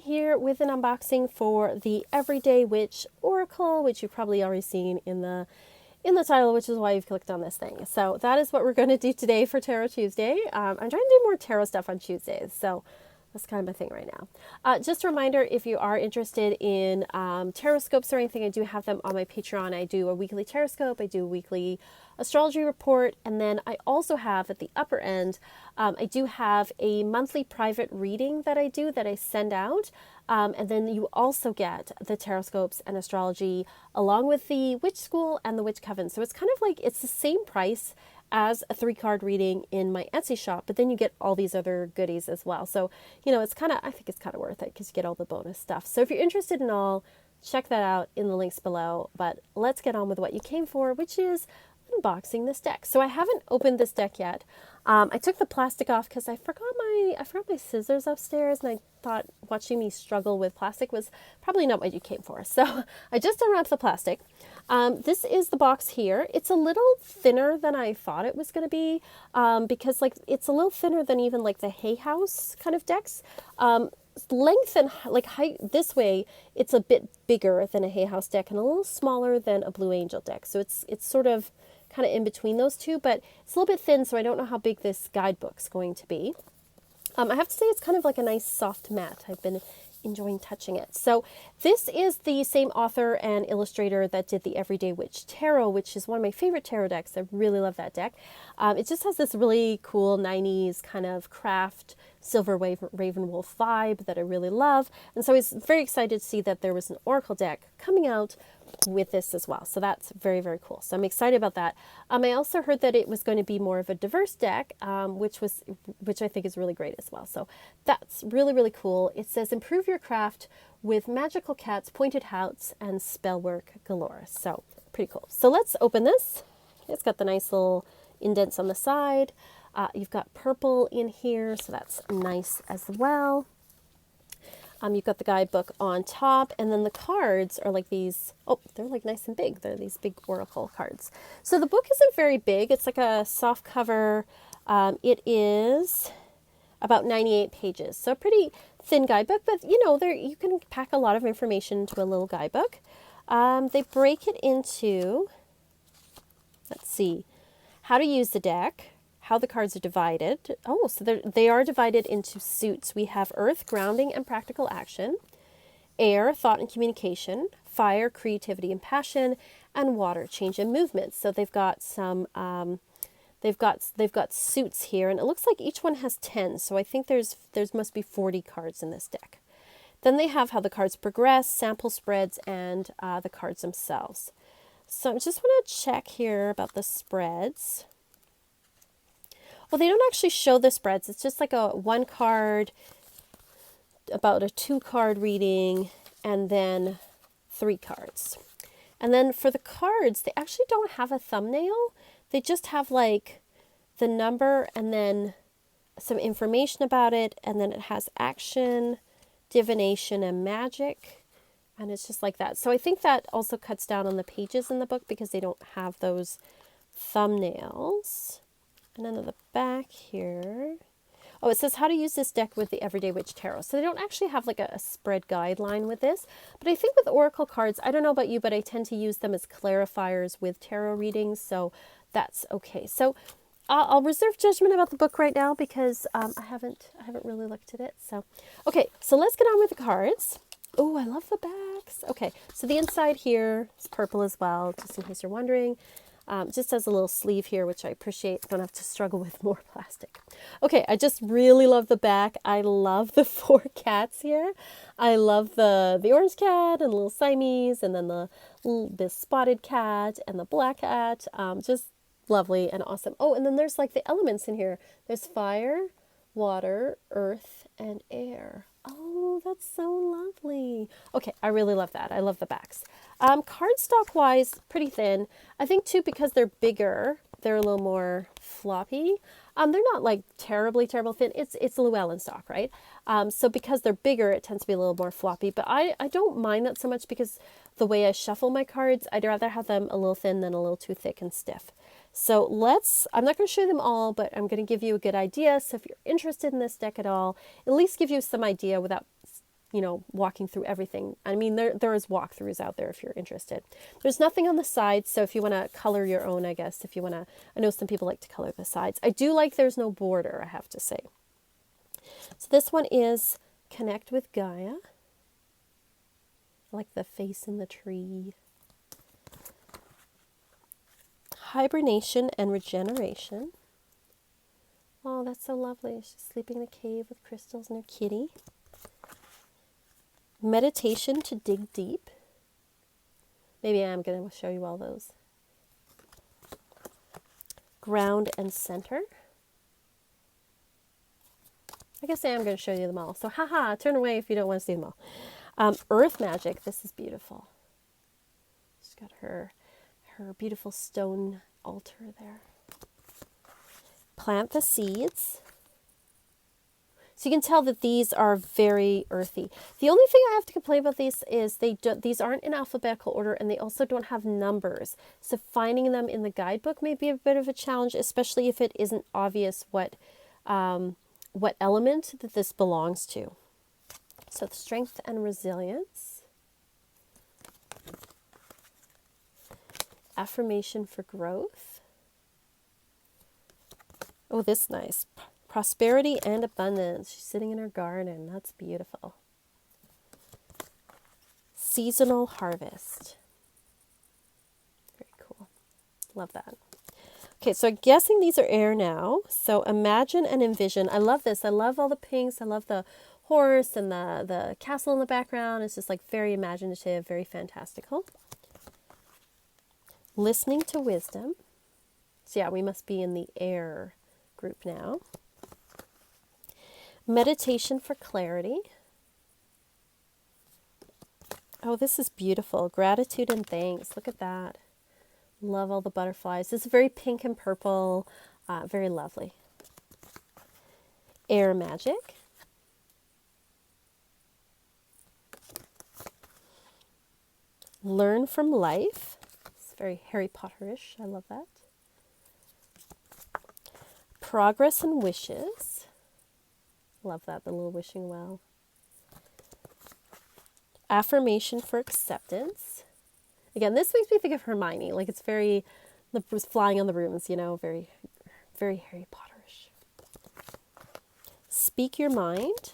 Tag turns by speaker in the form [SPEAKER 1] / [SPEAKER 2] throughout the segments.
[SPEAKER 1] here with an unboxing for the Everyday Witch Oracle, which you've probably already seen in the title, which is why you've clicked on this thing. So that is what we're going to do today for Tarot Tuesday. I'm trying to do more tarot stuff on Tuesdays, so that's kind of my thing right now. Just a reminder, if you are interested in tarot scopes or anything, I do have them on my Patreon. I do a weekly tarot scope, I do a weekly astrology report, and then I also have at the upper end, I do have a monthly private reading that I do that I send out. And then you also get the tarot scopes and astrology along with the Witch School and the Witch Coven. So it's kind of like it's the same price as a 3-card reading in my Etsy shop, but then you get all these other goodies as well. So, you know, I think it's kind of worth it because you get all the bonus stuff. So if you're interested in all, check that out in the links below. But let's get on with what you came for, which is unboxing this deck. So I haven't opened this deck yet. I took the plastic off because I forgot my scissors upstairs, and I thought watching me struggle with plastic was probably not what you came for. So I just unwrapped the plastic. This is the box here. It's a little thinner than I thought it was going to be because like it's a little thinner than even like the Hay House kind of decks. Length and like height this way, it's a bit bigger than a Hay House deck and a little smaller than a Blue Angel deck. So it's sort of kind of in between those two, but it's a little bit thin, so I don't know how big this guidebook's going to be. I have to say it's kind of like a nice soft matte. I've been enjoying touching it. So this is the same author and illustrator that did the Everyday Witch Tarot, which is one of my favorite tarot decks. I really love that deck. It just has this really cool 90s kind of craft Silver Raven Wolf vibe that I really love. And so I was very excited to see that there was an Oracle deck coming out with this as well. So that's very, very cool. So I'm excited about that. I also heard that it was going to be more of a diverse deck, which I think is really great as well. So that's really, really cool. It says improve your craft with magical cats, pointed hats, and spellwork galore. So pretty cool. So let's open this. It's got the nice little indents on the side. You've got purple in here, so that's nice as well. You've got the guidebook on top, and then the cards are like these, oh, they're like nice and big. They're these big oracle cards. So the book isn't very big. It's like a soft cover. It is about 98 pages, so a pretty thin guidebook, but you know, you can pack a lot of information into a little guidebook. They break it into, let's see, how to use the deck, how the cards are divided. Oh, so they are divided into suits. We have earth, grounding and practical action, air, thought and communication, fire, creativity and passion, and water, change and movement. So they've got some, they've got suits here, and it looks like each one has 10. So I think there's must be 40 cards in this deck. Then they have how the cards progress, sample spreads, and the cards themselves. So I just want to check here about the spreads. Well, they don't actually show the spreads. It's just like a 1 card, about a 2-card reading, and then 3 cards. And then for the cards, they actually don't have a thumbnail. They just have like the number and then some information about it. And then it has action, divination, and magic. And it's just like that. So I think that also cuts down on the pages in the book because they don't have those thumbnails. And then at the back here, oh, it says how to use this deck with the Everyday Witch Tarot. So they don't actually have like a spread guideline with this. But I think with Oracle cards, I don't know about you, but I tend to use them as clarifiers with tarot readings. So that's okay. So I'll reserve judgment about the book right now because I haven't really looked at it. So, okay, so let's get on with the cards. Oh, I love the backs. Okay, so the inside here is purple as well, just in case you're wondering. Just has a little sleeve here, which I appreciate. Don't have to struggle with more plastic. Okay, I just really love the back. I love the 4 cats here. I love the orange cat and the little Siamese, and then the spotted cat and the black cat. Just lovely and awesome. Oh, and then there's like the elements in here. There's fire, water, earth, and air. Oh, that's so lovely. Okay, I really love that. I love the backs. Cardstock wise, pretty thin. I think too because they're bigger, they're a little more floppy. They're not like terribly thin. It's Llewellyn stock, right? So because they're bigger, it tends to be a little more floppy. But I don't mind that so much because the way I shuffle my cards, I'd rather have them a little thin than a little too thick and stiff. So I'm not going to show them all, but I'm going to give you a good idea. So if you're interested in this deck at all, at least give you some idea without you know, walking through everything. I mean, there is walkthroughs out there if you're interested. There's nothing on the sides, so if you want to color your own, I guess, if you want to, I know some people like to color the sides. I do like there's no border, I have to say. So this one is Connect with Gaia. I like the face in the tree. Hibernation and Regeneration. Oh, that's so lovely. She's sleeping in a cave with crystals and her kitty. Meditation to dig deep. Maybe I'm going to show you all those. Ground and center. I guess I am going to show you them all. So, haha, turn away if you don't want to see them all. Earth magic. This is beautiful. She's got her beautiful stone altar there. Plant the seeds. So you can tell that these are very earthy. The only thing I have to complain about these is these aren't in alphabetical order, and they also don't have numbers. So finding them in the guidebook may be a bit of a challenge, especially if it isn't obvious what element that this belongs to. So strength and resilience. Affirmation for growth. Oh, this is nice. Prosperity and abundance. She's sitting in her garden. That's beautiful. Seasonal harvest. Very cool. Love that. Okay, so I'm guessing these are air now. So imagine and envision. I love this. I love all the pinks. I love the horse and the castle in the background. It's just like very imaginative, very fantastical. Listening to wisdom. So yeah, we must be in the air group now. Meditation for clarity. Oh, this is beautiful. Gratitude and thanks. Look at that. Love all the butterflies. It's very pink and purple. Very lovely. Air magic. Learn from life. It's very Harry Potter-ish. I love that. Progress and wishes. Love that, the little wishing well. Affirmation for acceptance. Again, this makes me think of Hermione. Like it's very, flying on the rooms, you know, very, very Harry Potter-ish. Speak your mind.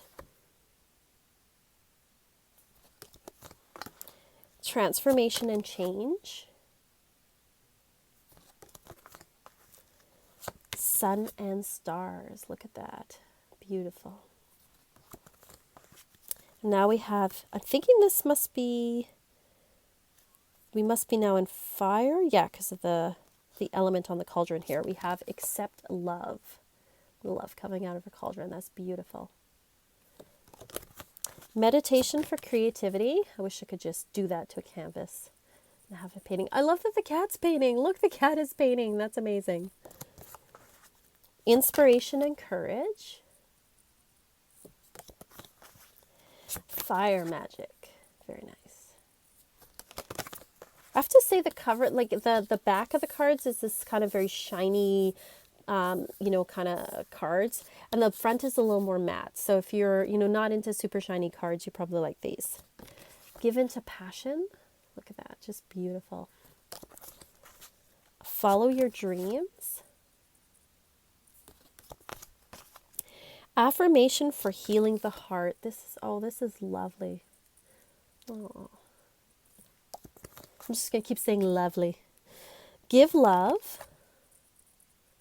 [SPEAKER 1] Transformation and change. Sun and stars. Look at that. Beautiful. Now we have, I'm thinking this must be, we must be now in fire. Yeah, because of the element on the cauldron here. We have accept love. Love coming out of her cauldron. That's beautiful. Meditation for creativity. I wish I could just do that to a canvas and have a painting. I love that the cat's painting. Look, the cat is painting. That's amazing. Inspiration and courage. Fire magic. Very nice. I have to say the cover, like the back of the cards is this kind of very shiny, you know, kind of cards. And the front is a little more matte. So if you're, you know, not into super shiny cards, you probably like these. Given to passion. Look at that. Just beautiful. Follow your dreams. Affirmation for healing the heart. This is lovely. Oh. I'm just going to keep saying lovely. Give love.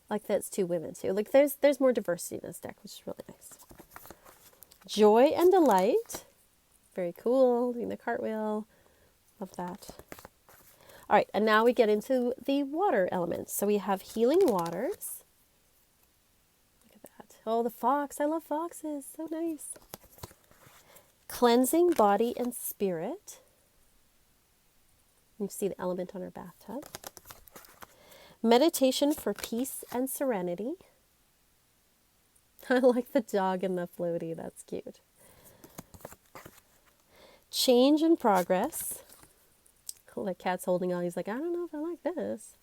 [SPEAKER 1] Like that's two women too. Like there's more diversity in this deck, which is really nice. Joy and delight. Very cool. Doing the cartwheel. Love that. All right, and now we get into the water elements. So we have healing waters. Oh, the fox. I love foxes. So nice. Cleansing body and spirit. You see the element on her bathtub. Meditation for peace and serenity. I like the dog and the floaty. That's cute. Change and progress. The cat's holding on. He's like, I don't know if I like this.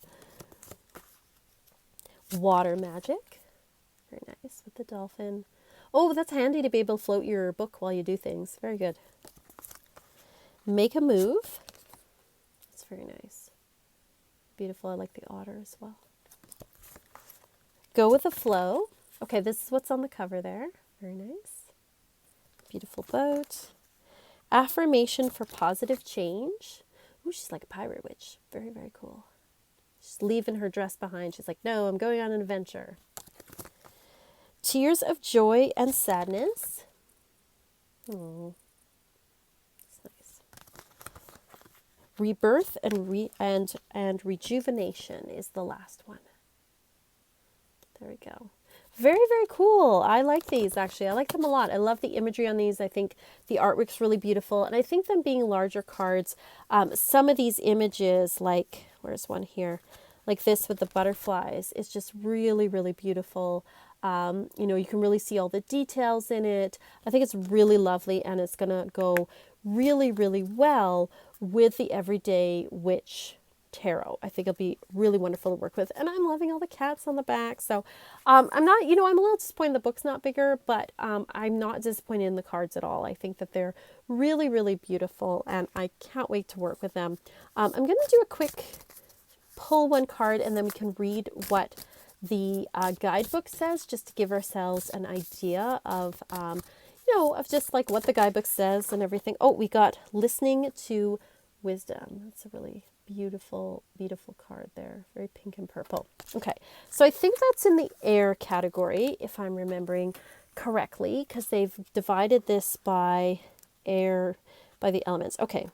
[SPEAKER 1] Water magic. Very nice with the dolphin. Oh, that's handy to be able to float your book while you do things. Very good. Make a move. That's very nice. Beautiful. I like the otter as well. Go with the flow. Okay, this is what's on the cover there. Very nice. Beautiful boat. Affirmation for positive change. Ooh, she's like a pirate witch. Very, very cool. She's leaving her dress behind. She's like, no, I'm going on an adventure. Tears of joy and sadness. Oh, that's nice. Rebirth and rejuvenation is the last one. There we go. Very, very cool. I like these, actually. I like them a lot. I love the imagery on these. I think the artwork's really beautiful. And I think them being larger cards, some of these images, like, where's one here? Like this with the butterflies, is just really, really beautiful. You know, you can really see all the details in it. I think it's really lovely, and it's going to go really, really well with the Everyday Witch Tarot. I think it'll be really wonderful to work with. And I'm loving all the cats on the back. So I'm not, you know, I'm a little disappointed the book's not bigger, but I'm not disappointed in the cards at all. I think that they're really, really beautiful, and I can't wait to work with them. I'm going to do a quick pull one card, and then we can read what the guidebook says, just to give ourselves an idea of, you know, of just like what the guidebook says and everything. Oh, we got Listening to Wisdom. That's a really beautiful, beautiful card there. Very pink and purple. Okay, so I think that's in the air category, if I'm remembering correctly, because they've divided this by air, by the elements. Okay.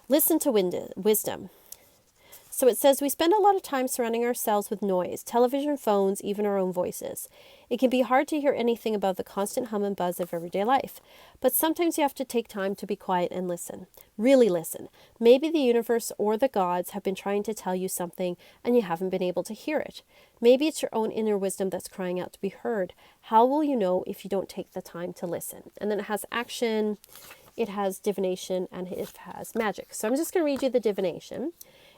[SPEAKER 1] Listen to wisdom. So it says, we spend a lot of time surrounding ourselves with noise, television, phones, even our own voices. It can be hard to hear anything above the constant hum and buzz of everyday life. But sometimes you have to take time to be quiet and listen. Really listen. Maybe the universe or the gods have been trying to tell you something and you haven't been able to hear it. Maybe it's your own inner wisdom that's crying out to be heard. How will you know if you don't take the time to listen? And then it has action, it has divination, and it has magic. So I'm just going to read you the divination.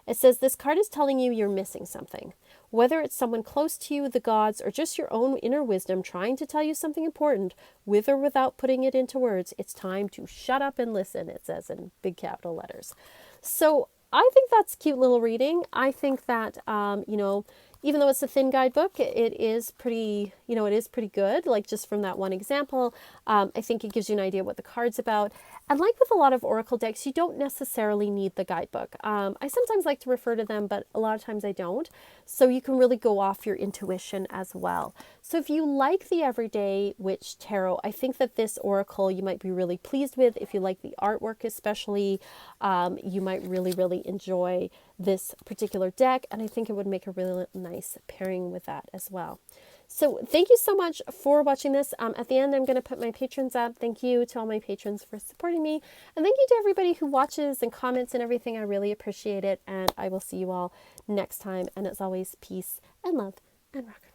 [SPEAKER 1] It says, this card is telling you you're missing something. Whether it's someone close to you, the gods, or just your own inner wisdom trying to tell you something important, with or without putting it into words, it's time to shut up and listen, it says in big capital letters. So I think that's cute little reading. I think that, you know, even though it's a thin guidebook, it is pretty, you know, it is pretty good. Like just from that one example, I think it gives you an idea what the card's about. And like with a lot of Oracle decks, you don't necessarily need the guidebook. I sometimes like to refer to them, but a lot of times I don't. So you can really go off your intuition as well. So if you like the Everyday Witch Tarot, I think that this Oracle you might be really pleased with. If you like the artwork especially, you might really, really enjoy this particular deck. And I think it would make a really nice pairing with that as well. So thank you so much for watching this. At the end, I'm going to put my patrons up. Thank you to all my patrons for supporting me. And thank you to everybody who watches and comments and everything. I really appreciate it. And I will see you all next time. And as always, peace and love and rock.